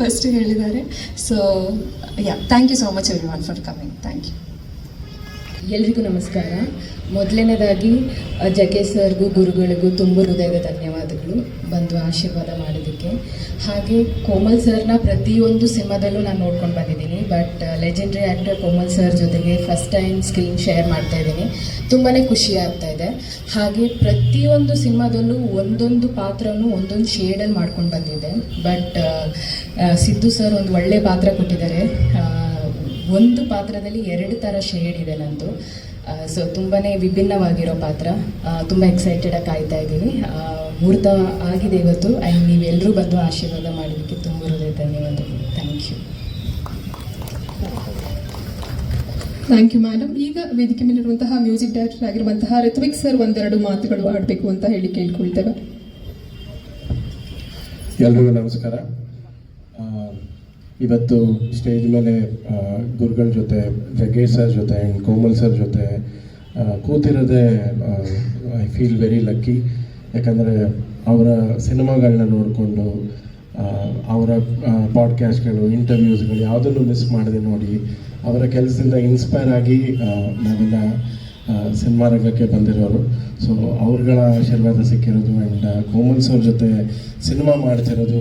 ಫಸ್ಟ್ ಹೇಳಿದ್ದಾರೆ. So thank you so much everyone for coming. Thank you. ಎಲ್ರಿಗೂ ನಮಸ್ಕಾರ. ಮೊದಲನೇದಾಗಿ ಜಗೇಶ್ ಸರ್ಗೂ ಗುರುಗಳಿಗೂ ತುಂಬ ಹೃದಯದ ಧನ್ಯವಾದಗಳು ಬಂದು ಆಶೀರ್ವಾದ ಮಾಡೋದಕ್ಕೆ. ಹಾಗೆ ಕೋಮಲ್ ಸರ್ನ ಪ್ರತಿಯೊಂದು ಸಿನಿಮಾದಲ್ಲೂ ನಾನು ನೋಡ್ಕೊಂಡು ಬಂದಿದ್ದೀನಿ. But legendary actor Komal sir ಜೊತೆಗೆ ಫಸ್ಟ್ ಟೈಮ್ ಸ್ಕ್ರೀನ್ ಶೇರ್ ಮಾಡ್ತಾಯಿದ್ದೀನಿ. ತುಂಬಾ ಖುಷಿ ಆಗ್ತಾಯಿದೆ. ಹಾಗೆ ಪ್ರತಿಯೊಂದು ಸಿನಿಮಾದಲ್ಲೂ ಒಂದೊಂದು ಪಾತ್ರನೂ ಒಂದೊಂದು ಶೇಡಲ್ಲಿ ಮಾಡ್ಕೊಂಡು ಬಂದಿದ್ದೆ. ಬಟ್ ಸಿದ್ದು ಸರ್ ಒಂದು ಒಳ್ಳೆಯ ಪಾತ್ರ ಕೊಟ್ಟಿದ್ದಾರೆ. ಒಂದು ಪಾತ್ರದಲ್ಲಿ 2 ಥರ ಶೇಡ್ ಇದೆ ನಂದು. ಸೊ ತುಂಬಾ ವಿಭಿನ್ನವಾಗಿರೋ ಪಾತ್ರ. ತುಂಬ ಎಕ್ಸೈಟೆಡಾಗಿ ಕಾಯ್ತಾ ಇದ್ದೀನಿ. ಮುಹೂರ್ತ ಆಗಿದೆ ಇವತ್ತು. ಆ್ಯಂಡ್ ನೀವೆಲ್ಲರೂ ಬಂದು ಆಶೀರ್ವಾದ ಮಾಡಿದ್ದಕ್ಕೆ ತುಂಬ ಹೃದಯ ಧನ್ಯವಾದಗಳು. Thank you. Thank you madam. ಈಗ ವೇದಿಕೆ ಮೇಲಿರುವಂತಹ ಮ್ಯೂಸಿಕ್ ಡೈರೆಕ್ಟರ್ ಆಗಿರುವಂತಹ ಋತ್ವಿಕ್ ಸರ್ ಒಂದೆರಡು ಮಾತುಗಳು ಆಡಬೇಕು ಅಂತ ಹೇಳಿ ಕೇಳ್ಕೊಳ್ತೇವೆ. ಎಲ್ರಿಗೂ ನಮಸ್ಕಾರ. ಇವತ್ತು ಸ್ಟೇಜ್ ಮೇಲೆ ಗುರುಗಳ ಜೊತೆ, ಜಗ್ಗೇಶ್ ಸರ್ ಜೊತೆ ಆ್ಯಂಡ್ ಕೋಮಲ್ ಸರ್ ಜೊತೆ ಕೂತಿರೋದೇ ಐ ಫೀಲ್ ವೆರಿ ಲಕ್ಕಿ. ಯಾಕಂದರೆ ಅವರ ಸಿನಿಮಾಗಳನ್ನ ನೋಡಿಕೊಂಡು ಅವರ ಪಾಡ್ಕ್ಯಾಸ್ಟ್ಗಳು, ಇಂಟರ್ವ್ಯೂಸ್ಗಳು ಯಾವುದನ್ನು ಮಿಸ್ ಮಾಡದೆ ನೋಡಿ ಅವರ ಕೆಲಸದಿಂದ ಇನ್ಸ್ಪೈರ್ ಆಗಿ ನಾವೆಲ್ಲ ಸಿನಿಮಾ ರಂಗಕ್ಕೆ ಬಂದಿರೋರು. ಸೊ ಅವ್ರುಗಳ ಆಶೀರ್ವಾದ ಸಿಕ್ಕಿರೋದು ಆ್ಯಂಡ್ ಕೋಮಲ್ ಸರ್ ಜೊತೆ ಸಿನಿಮಾ ಮಾಡ್ತಿರೋದು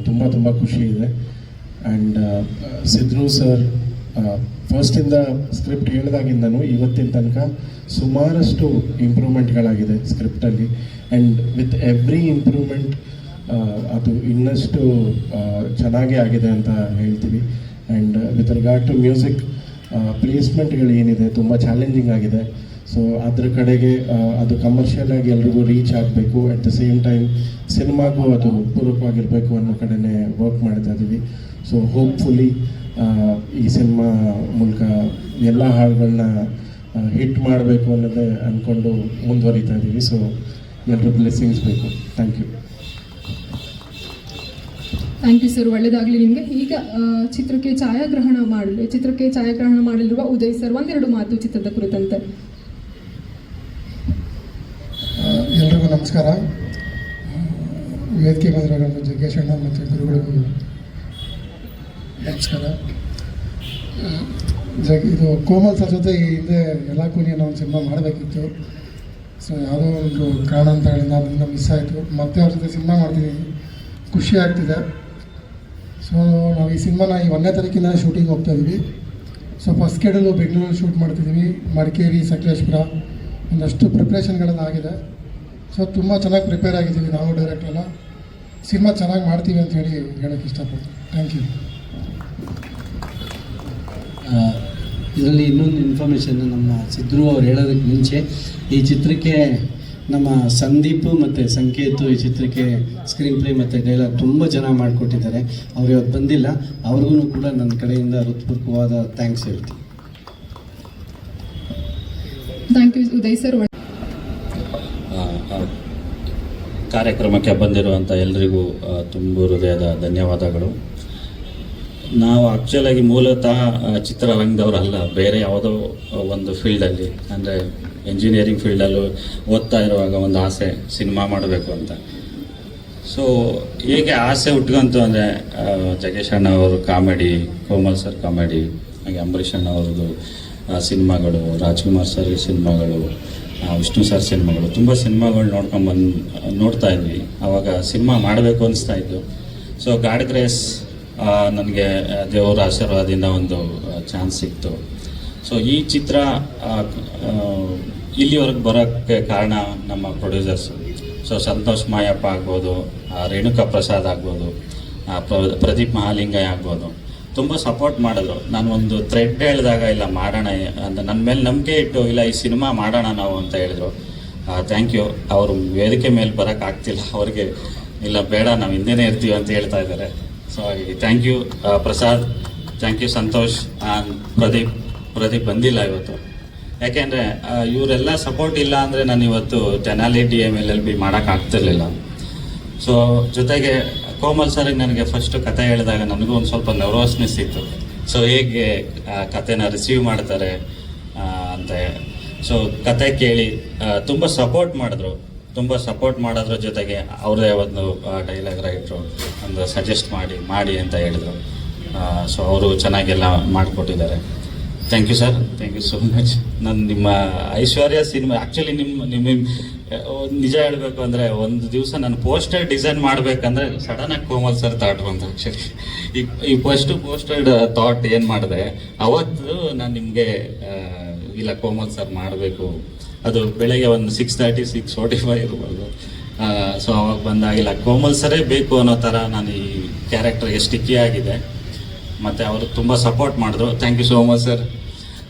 ತುಂಬ ತುಂಬ ಖುಷಿ ಇದೆ. ಆ್ಯಂಡ್ ಸಿದ್ರು ಸರ್ ಫಸ್ಟಿಂದ ಸ್ಕ್ರಿಪ್ಟ್ ಹೇಳಿದಾಗಿಂದನೂ ಇವತ್ತಿನ ತನಕ ಸುಮಾರಷ್ಟು ಇಂಪ್ರೂವ್ಮೆಂಟ್ಗಳಾಗಿದೆ ಸ್ಕ್ರಿಪ್ಟಲ್ಲಿ. ಆ್ಯಂಡ್ ವಿತ್ ಎವ್ರಿ ಇಂಪ್ರೂವ್ಮೆಂಟ್ ಅದು ಇನ್ನಷ್ಟು ಚೆನ್ನಾಗೇ ಆಗಿದೆ ಅಂತ ಹೇಳ್ತೀವಿ. And with regard to music ಪ್ಲೇಸ್ಮೆಂಟ್ಗಳು ಏನಿದೆ ತುಂಬ ಚಾಲೆಂಜಿಂಗ್ ಆಗಿದೆ. ಸೊ ಅದ್ರ ಕಡೆಗೆ ಅದು ಕಮರ್ಷಿಯಲ್ ಆಗಿ ಎಲ್ರಿಗೂ ರೀಚ್ ಆಗಬೇಕು, ಅಟ್ ದ ಸೇಮ್ ಟೈಮ್ ಸಿನಿಮಾಗೂ ಅದು ಪೂರಕವಾಗಿರಬೇಕು ಅನ್ನೋ ಕಡೆನೇ ವರ್ಕ್ ಮಾಡ್ತಾ ಇದ್ದೀವಿ. ಸೊ ಹೋಪ್ಫುಲಿ ಈ ಸಿನಿಮಾ ಮೂಲಕ ಎಲ್ಲ ಹಾಡುಗಳನ್ನ ಹಿಟ್ ಮಾಡಬೇಕು ಅನ್ನೋದೇ ಅಂದ್ಕೊಂಡು ಮುಂದುವರಿತಾ ಇದ್ದೀವಿ. ಸೊ ಎಲ್ಲರೂ ಬ್ಲೆಸ್ಸಿಂಗ್ಸ್ ಬೇಕು. Thank you. Thank you sir, ಒಳ್ಳೆಯದಾಗಲಿ ನಿಮಗೆ. ಈಗ ಚಿತ್ರಕ್ಕೆ ಛಾಯಾಗ್ರಹಣ ಮಾಡಲಿರುವ ಉದಯ್ ಸರ್ ಒಂದೆರಡು ಮಾತು ಚಿತ್ರದ ಕುರಿತಂತೆ. ಎಲ್ರಿಗೂ ನಮಸ್ಕಾರ. ವೇದಿಕೆ ಬಂದಿರೋ ಜಗ್ಗೇಶ್ ಅಣ್ಣ ಮತ್ತು ಗುರುಗಳಿಗೂ ನಮಸ್ಕಾರ. ಇದು ಕೋಮಲ್ ಸರ್ ಜೊತೆ ಈ ಹಿಂದೆ ಎಲ್ಲ ಕೂನಿ ಅನ್ನೋ ಒಂದು ಸಿನಿಮಾ ಮಾಡಬೇಕಿತ್ತು. ಸೊ ಯಾವುದೋ ಒಂದು ಕಾರಣಾಂತರಗಳಿಂದ ಅದರಿಂದ ಮಿಸ್ ಆಯಿತು. ಮತ್ತೆ ಅವ್ರ ಜೊತೆ ಸಿನಿಮಾ ಮಾಡ್ತಿದ್ದೀವಿ, ಖುಷಿ ಆಗ್ತಿದೆ. ಸೊ ನಾವು ಈ ಸಿನಿಮಾನ ಈ 1ನೇ ತಾರೀಕಿಂದ ಶೂಟಿಂಗ್ ಹೋಗ್ತಾ ಇದ್ದೀವಿ. ಸೊ ಫಸ್ಟ್ ಸ್ಕೆಡ್ಯೂಲು ಬೆಂಗಳೂರಲ್ಲಿ ಶೂಟ್ ಮಾಡ್ತಿದ್ದೀವಿ, ಮಡಿಕೇರಿ, ಸಕಲೇಶ್ಪುರ ಒಂದಷ್ಟು ಪ್ರಿಪ್ರೇಷನ್ಗಳೆಲ್ಲ ಆಗಿದೆ. ಸೊ ತುಂಬ ಚೆನ್ನಾಗಿ ಪ್ರಿಪೇರ್ ಆಗಿದ್ದೀವಿ ನಾವು, ಡೈರೆಕ್ಟ್ರೆಲ್ಲ. ಸಿನಿಮಾ ಚೆನ್ನಾಗಿ ಮಾಡ್ತೀವಿ ಅಂತ ಹೇಳೋಕ್ಕೆ ಇಷ್ಟಪಡ್ತೀನಿ. Thank you. ಇದರಲ್ಲಿ ಇನ್ನೊಂದು ಇನ್ಫಾರ್ಮೇಷನ್ ನಮ್ಮ ಸಿದ್ರು ಅವ್ರು ಹೇಳೋದಕ್ಕೆ ಮುಂಚೆ, ಈ ಚಿತ್ರಕ್ಕೆ ನಮ್ಮ ಸಂದೀಪ್ ಮತ್ತು ಸಂಕೇತ್ ಈ ಚಿತ್ರಕ್ಕೆ ಸ್ಕ್ರೀನ್ ಪ್ಲೇ ಮತ್ತು ಡೈಲಾಗ್ ತುಂಬ ಚೆನ್ನಾಗಿ ಮಾಡಿಕೊಟ್ಟಿದ್ದಾರೆ. ಅವ್ರು ಇವತ್ತು ಬಂದಿಲ್ಲ, ಅವ್ರಿಗೂ ಕೂಡ ನನ್ನ ಕಡೆಯಿಂದ ಹೃತ್ಪೂರ್ವಕವಾದ ಥ್ಯಾಂಕ್ಸ್ ಹೇಳ್ತೀನಿ. Thank you Uday sir. ಕಾರ್ಯಕ್ರಮಕ್ಕೆ ಬಂದಿರುವಂಥ ಎಲ್ರಿಗೂ ತುಂಬ ಹೃದಯದ ಧನ್ಯವಾದಗಳು. ನಾವು ಆ್ಯಕ್ಚುಲಾಗಿ ಮೂಲತಃ ಚಿತ್ರರಂಗದವರಲ್ಲ, ಬೇರೆ ಯಾವುದೋ ಒಂದು ಫೀಲ್ಡಲ್ಲಿ, ಅಂದರೆ ಎಂಜಿನಿಯರಿಂಗ್ ಫೀಲ್ಡಲ್ಲೂ ಓದ್ತಾ ಇರುವಾಗ ಒಂದು ಆಸೆ ಸಿನಿಮಾ ಮಾಡಬೇಕು ಅಂತ. ಸೊ ಹೇಗೆ ಆಸೆ ಹುಟ್ಕೊಂತು ಅಂದರೆ ಜಗೇಶ್ ಅಣ್ಣ ಅವರು ಕಾಮಿಡಿ, ಕೋಮಲ್ ಸರ್ ಕಾಮಿಡಿ, ಹಾಗೆ ಅಂಬರೀಷ್ ಅಣ್ಣ ಅವ್ರದ್ದು ಸಿನಿಮಾಗಳು, ರಾಜ್ಕುಮಾರ್ ಸರ್ ಸಿನಿಮಾಗಳು, ವಿಷ್ಣು ಸರ್ ಸಿನಿಮಾಗಳು, ತುಂಬ ಸಿನಿಮಾಗಳು ನೋಡ್ತಾ ಇದ್ವಿ. ಆವಾಗ ಸಿನಿಮಾ ಮಾಡಬೇಕು ಅನಿಸ್ತಾ ಇತ್ತು. ಸೊ ಗಾಡ್ ಗ್ರೇಸ್ ನನಗೆ ದೇವರ ಆಶೀರ್ವಾದದಿಂದ ಒಂದು ಚಾನ್ಸ್ ಸಿಕ್ತು. ಸೊ ಈ ಚಿತ್ರ ಇಲ್ಲಿವರೆಗೆ ಬರೋಕ್ಕೆ ಕಾರಣ ನಮ್ಮ ಪ್ರೊಡ್ಯೂಸರ್ಸು. ಸೊ ಸಂತೋಷ್ ಮಾಯಪ್ಪ ಆಗ್ಬೋದು, ರೇಣುಕಾ ಪ್ರಸಾದ್ ಆಗ್ಬೋದು, ಪ್ರದೀಪ್ ಮಹಾಲಿಂಗಯ್ಯ ಆಗ್ಬೋದು, ತುಂಬ ಸಪೋರ್ಟ್ ಮಾಡಿದ್ರು. ನಾನು ಒಂದು ಥ್ರೆಡ್ ಹೇಳಿದಾಗ ಇಲ್ಲ ಮಾಡೋಣ ಅಂತ ನನ್ನ ಮೇಲೆ ನಂಬಿಕೆ ಇಟ್ಟು ಇಲ್ಲ ಈ ಸಿನಿಮಾ ಮಾಡೋಣ ನಾವು ಅಂತ ಹೇಳಿದ್ರು. Thank you. ಅವರು ವೇದಿಕೆ ಮೇಲೆ ಬರೋಕ್ಕಾಗ್ತಿಲ್ಲ, ಅವ್ರಿಗೆ ಇಲ್ಲ ಬೇಡ ನಾವು ಹಿಂದೆನೇ ಇರ್ತೀವಿ ಅಂತ ಹೇಳ್ತಾ ಇದ್ದಾರೆ. So thank you Prasad, thank you Santosh, Pradeep ಬಂದಿಲ್ಲ ಇವತ್ತು. ಯಾಕೆಂದರೆ ಇವರೆಲ್ಲ ಸಪೋರ್ಟ್ ಇಲ್ಲ ಅಂದರೆ ನಾನು ಇವತ್ತು ಟೆನಾಲಿ DMLLB ಮಾಡೋಕ್ಕಾಗ್ತಿರ್ಲಿಲ್ಲ. ಸೊ ಜೊತೆಗೆ ಕೋಮಲ್ ಸರಿಗೆ ನನಗೆ ಫಸ್ಟು ಕತೆ ಹೇಳಿದಾಗ ನನಗೂ ಒಂದು ಸ್ವಲ್ಪ ನರ್ವಸ್ನೆಸ್ ಇತ್ತು. ಸೊ ಹೇಗೆ ಕತೆನ ರಿಸೀವ್ ಮಾಡ್ತಾರೆ ಅಂತ. ಸೊ ಕತೆ ಕೇಳಿ ತುಂಬ ಸಪೋರ್ಟ್ ಮಾಡೋದ್ರ ಜೊತೆಗೆ ಅವರೇ ಒಂದು ಡೈಲಾಗ್ ರೈಟ್ರು ಒಂದು ಸಜೆಸ್ಟ್ ಮಾಡಿ ಅಂತ ಹೇಳಿದರು. ಸೊ ಅವರು ಚೆನ್ನಾಗೆಲ್ಲ ಮಾಡಿಕೊಟ್ಟಿದ್ದಾರೆ. Thank you sir, thank you so much. ನಾನು ನಿಮ್ಮ ಐಶ್ವರ್ಯ ಸಿನಿಮಾ ಆ್ಯಕ್ಚುಲಿ ನಿಮ್ಮ ನಿಜ ಹೇಳಬೇಕು ಅಂದರೆ ಒಂದು ದಿವಸ ನಾನು ಪೋಸ್ಟರ್ ಡಿಸೈನ್ ಮಾಡಬೇಕಂದ್ರೆ ಸಡನ್ನಾಗಿ ಕೋಮಲ್ ಸರ್ ಥಾಟ್ ಬಂತು. ಆ್ಯಕ್ಚುಲಿ ಈ ಪೋಸ್ಟರ್ ಥಾಟ್ ಏನು ಮಾಡಿದೆ ಅವತ್ತು ನಾನು ನಿಮಗೆ ಇಲ್ಲ ಕೋಮಲ್ ಸರ್ ಮಾಡಬೇಕು, ಅದು ಬೆಳಗ್ಗೆ ಒಂದು 6:30 6:45 ಇರ್ಬೋದು. ಸೊ ಅವಾಗ ಬಂದಾಗಿಲ್ಲ ಕೋಮಲ್ ಸರೇ ಬೇಕು ಅನ್ನೋ ಥರ ನಾನು ಈ ಕ್ಯಾರೆಕ್ಟರ್ಗೆ ಸ್ಟಿಕ್ಕಿ ಆಗಿದೆ. ಮತ್ತು ಅವರು ತುಂಬ ಸಪೋರ್ಟ್ ಮಾಡಿದ್ರು. Thank you so much sir.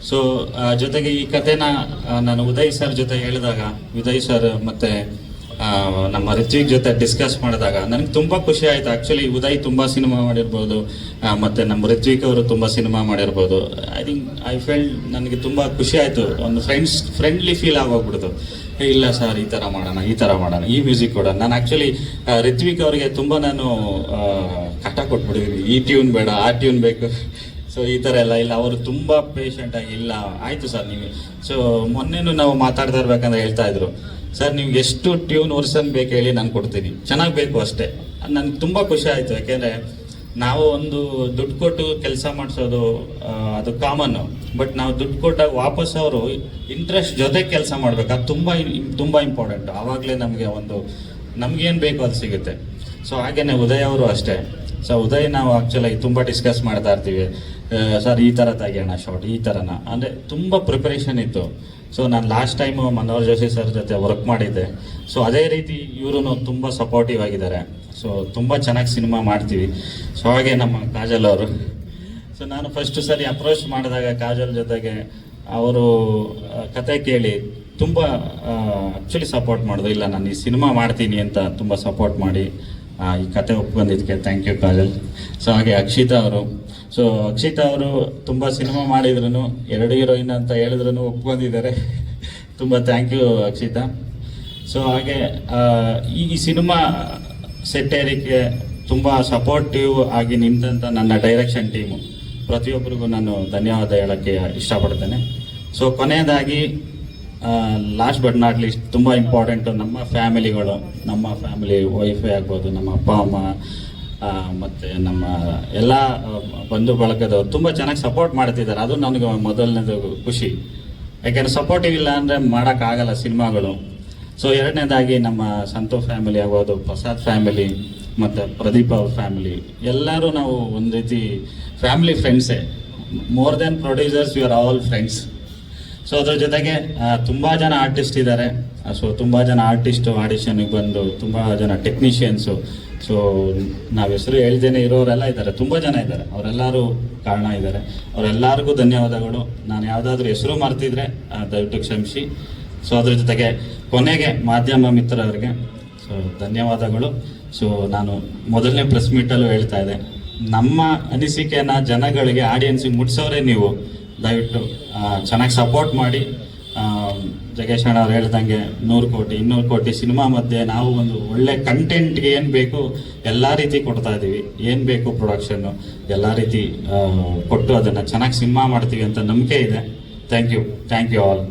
So ಜೊತೆಗೆ ಈ ಕಥೆನ ನಾನು ಉದಯ್ ಸರ್ ಜೊತೆ ಹೇಳಿದಾಗ ಉದಯ್ ಸರ್ ಮತ್ತು ನಮ್ಮ ರಿತ್ವಿಕ್ ಜೊತೆ ಡಿಸ್ಕಸ್ ಮಾಡಿದಾಗ ನನಗೆ ತುಂಬ ಖುಷಿ ಆಯಿತು. ಆ್ಯಕ್ಚುಲಿ ಉದಯ್ ತುಂಬ ಸಿನಿಮಾ ಮಾಡಿರ್ಬೋದು, ಮತ್ತು ನಮ್ಮ ರಿತ್ವಿಕ್ ಅವರು ತುಂಬ ಸಿನಿಮಾ ಮಾಡಿರ್ಬೋದು. ಐ ಫೆಲ್ಟ್ ನನಗೆ ತುಂಬ ಖುಷಿ ಆಯಿತು. ಒಂದು ಫ್ರೆಂಡ್ಲಿ ಫೀಲ್ ಆಗೋಗ್ಬಿಡ್ತು. ಇಲ್ಲ ಸರ್, ಈ ಥರ ಮಾಡೋಣ, ಈ ಮ್ಯೂಸಿಕ್ ಕೊಡೋಣ. ನಾನು ಆ್ಯಕ್ಚುಲಿ ರಿತ್ವಿಕ್ ಅವರಿಗೆ ತುಂಬ ನಾನು ಕಷ್ಟ ಕೊಟ್ಬಿಟ್ಟಿದ್ದೀನಿ. ಈ ಟ್ಯೂನ್ ಬೇಡ, ಆ ಟ್ಯೂನ್ ಬೇಕು, ಸೊ ಈ ಥರ ಇಲ್ಲ ಅವರು ತುಂಬ ಪೇಷಂಟಾಗಿ ಇಲ್ಲ ಆಯಿತು ಸರ್ ನೀವು. ಸೊ ಮೊನ್ನೆನೂ ನಾವು ಮಾತಾಡ್ತಾ ಇರ್ಬೇಕಂದ್ರೆ ಹೇಳ್ತಾ ಇದ್ರು, ಸರ್ ನಿಮ್ಗೆ ಎಷ್ಟು ಟ್ಯೂನ್ ವರ್ಷನ್ ಬೇಕು ಹೇಳಿ ನಾನು ಕೊಡ್ತೀನಿ, ಚೆನ್ನಾಗಿ ಬೇಕು ಅಷ್ಟೇ. ನನಗೆ ತುಂಬ ಖುಷಿ ಆಯಿತು. ಯಾಕೆಂದರೆ ನಾವು ಒಂದು ದುಡ್ಡು ಕೊಟ್ಟು ಕೆಲಸ ಮಾಡಿಸೋದು ಅದು ಕಾಮನ್ನು, ಬಟ್ ನಾವು ದುಡ್ಡು ಕೊಟ್ಟಾಗ ವಾಪಸ್ ಅವರು ಇಂಟ್ರೆಸ್ಟ್ ಜೊತೆ ಕೆಲಸ ಮಾಡಬೇಕು, ಅದು ತುಂಬ ಇಂಪಾರ್ಟೆಂಟು. ಆವಾಗಲೇ ನಮಗೇನು ಬೇಕು ಅದು ಸಿಗುತ್ತೆ. ಸೊ ಹಾಗೆಯೇ ಉದಯ್ ಅವರು ಅಷ್ಟೇ. ಸೊ ಉದಯ್ ನಾವು ಆ್ಯಕ್ಚುಲಾಗಿ ತುಂಬ ಡಿಸ್ಕಸ್ ಮಾಡ್ತಾ ಇರ್ತೀವಿ, ಸರ್ ಈ ಥರ ತೆಗಿಯೋಣ ಶಾರ್ಟ್, ಈ ಥರನ, ಅಂದರೆ ತುಂಬ ಪ್ರಿಪರೇಷನ್ ಇತ್ತು. ಸೊ ನಾನು last time Manohar Joshi sir ಜೊತೆ ವರ್ಕ್ ಮಾಡಿದ್ದೆ. ಸೊ ಅದೇ ರೀತಿ ಇವರು ತುಂಬ ಸಪೋರ್ಟಿವ್ ಆಗಿದ್ದಾರೆ. ಸೊ ತುಂಬ ಚೆನ್ನಾಗಿ ಸಿನಿಮಾ ಮಾಡ್ತೀವಿ. ಸೊ ಹಾಗೆ ನಮ್ಮ ಕಾಜಲ್ ಅವರು, ಸೊ ನಾನು ಫಸ್ಟ್ ಸರಿ ಅಪ್ರೋಚ್ ಮಾಡಿದಾಗ ಕಾಜಲ್ ಜೊತೆಗೆ ಅವರು ಕತೆ ಕೇಳಿ ತುಂಬ ಆ್ಯಕ್ಚುಲಿ ಸಪೋರ್ಟ್ ಮಾಡಿದ್ರು. ಇಲ್ಲ ನಾನು ಈ ಸಿನಿಮಾ ಮಾಡ್ತೀನಿ ಅಂತ ತುಂಬ ಸಪೋರ್ಟ್ ಮಾಡಿ ಈ ಕತೆ ಒಪ್ಕೊಂಡಿದ್ದಕ್ಕೆ ಥ್ಯಾಂಕ್ ಯು ಕಾಜಲ್. ಸೊ ಹಾಗೆ ಅಕ್ಷಿತಾ ಅವರು ತುಂಬ ಸಿನಿಮಾ ಮಾಡಿದ್ರು, 2 ಹೀರೋಯಿನ್ ಅಂತ ಹೇಳಿದ್ರು ಒಪ್ಕೊಂಡಿದ್ದಾರೆ. ತುಂಬ ಥ್ಯಾಂಕ್ ಯು ಅಕ್ಷಿತಾ. ಸೊ ಹಾಗೆ ಈ ಸಿನಿಮಾ ಸೆಟ್ಟೇರಿಕೆ ತುಂಬ ಸಪೋರ್ಟಿವ್ ಆಗಿ ನಿಂತಂಥ ನನ್ನ ಡೈರೆಕ್ಷನ್ ಟೀಮು ಪ್ರತಿಯೊಬ್ಬರಿಗೂ ನಾನು ಧನ್ಯವಾದ ಹೇಳೋಕ್ಕೆ ಇಷ್ಟಪಡ್ತೇನೆ. ಸೊ ಕೊನೆಯದಾಗಿ ಲಾಸ್ಟ್ ಬಟ್ ನಾಟ್ ಲೀಸ್ಟ್ ತುಂಬ ಇಂಪಾರ್ಟೆಂಟು ನಮ್ಮ ಫ್ಯಾಮಿಲಿಗಳು, ನಮ್ಮ ಫ್ಯಾಮಿಲಿ ವೈಫೇ ಆಗ್ಬೋದು, ನಮ್ಮ ಅಪ್ಪ ಅಮ್ಮ ಮತ್ತು ನಮ್ಮ ಎಲ್ಲ ಬಂಧು ಬಳಗದವರು ತುಂಬ ಚೆನ್ನಾಗಿ ಸಪೋರ್ಟ್ ಮಾಡ್ತಿದ್ದಾರೆ. ಅದು ನನಗೆ ಮೊದಲನೇದು ಖುಷಿ. ಯಾಕೆಂದರೆ ಸಪೋರ್ಟಿವ್ ಇಲ್ಲ ಅಂದರೆ ಮಾಡೋಕ್ಕಾಗಲ್ಲ ಸಿನಿಮಾಗಳು. ಸೊ ಎರಡನೇದಾಗಿ ನಮ್ಮ ಸಂತು ಫ್ಯಾಮಿಲಿ ಆಗ್ಬೋದು, ಪ್ರಸಾದ್ ಫ್ಯಾಮಿಲಿ ಮತ್ತು ಪ್ರದೀಪ್ ಅವ್ರ ಫ್ಯಾಮಿಲಿ, ಎಲ್ಲರೂ ನಾವು ಒಂದು ರೀತಿ ಫ್ಯಾಮಿಲಿ ಫ್ರೆಂಡ್ಸೇ. More than producers, you are all friends. So ಅದ್ರ ಜೊತೆಗೆ ತುಂಬ ಜನ ಆರ್ಟಿಸ್ಟ್ ಇದ್ದಾರೆ. ಸೊ ತುಂಬ ಜನ ಆರ್ಟಿಸ್ಟು ಆಡಿಷನ್ಗೆ ಬಂದು, ತುಂಬ ಜನ ಟೆಕ್ನಿಷಿಯನ್ಸು, ಸೊ ನಾವು ಹೆಸರು ಹೇಳ್ದೇನೆ ಇರೋರೆಲ್ಲ ಇದ್ದಾರೆ, ತುಂಬ ಜನ ಇದ್ದಾರೆ. ಅವರೆಲ್ಲರೂ ಕಾರಣ ಇದ್ದಾರೆ. ಅವರೆಲ್ಲರಿಗೂ ಧನ್ಯವಾದಗಳು. ನಾನು ಯಾವುದಾದ್ರೂ ಹೆಸರು ಮರ್ತಿದ್ರೆ ದಯವಿಟ್ಟು ಕ್ಷಮಿಸಿ. ಸೊ ಅದ್ರ ಜೊತೆಗೆ ಕೊನೆಗೆ ಮಾಧ್ಯಮ ಮಿತ್ರರಿಗೆ ಸೊ ಧನ್ಯವಾದಗಳು. ಸೊ ನಾನು ಮೊದಲನೇ ಪ್ರೆಸ್ ಮೀಟಲ್ಲೂ ಹೇಳ್ತಾ ಇದ್ದೆ, ನಮ್ಮ ಅನಿಸಿಕೆನ ಜನಗಳಿಗೆ, ಆಡಿಯನ್ಸಿಗೆ ಮುಟ್ಸೋರೆ ನೀವು. ದಯವಿಟ್ಟು ಚೆನ್ನಾಗಿ ಸಪೋರ್ಟ್ ಮಾಡಿ. ಜಗೇಶ್ ಅಣ್ಣ ಅವ್ರು ಹೇಳ್ದಂಗೆ 100 ಕೋಟಿ 200 ಕೋಟಿ ಸಿನಿಮಾ ಮಧ್ಯೆ ನಾವು ಒಂದು ಒಳ್ಳೆ ಕಂಟೆಂಟ್ಗೆ ಏನು ಬೇಕು ಎಲ್ಲ ರೀತಿ ಕೊಡ್ತಾ ಇದ್ದೀವಿ. ಏನು ಬೇಕು ಪ್ರೊಡಕ್ಷನ್ನು ಎಲ್ಲ ರೀತಿ ಕೊಟ್ಟು ಅದನ್ನು ಚೆನ್ನಾಗಿ ಸಿನಿಮಾ ಮಾಡ್ತೀವಿ ಅಂತ ನಂಬಿಕೆ ಇದೆ. Thank you all.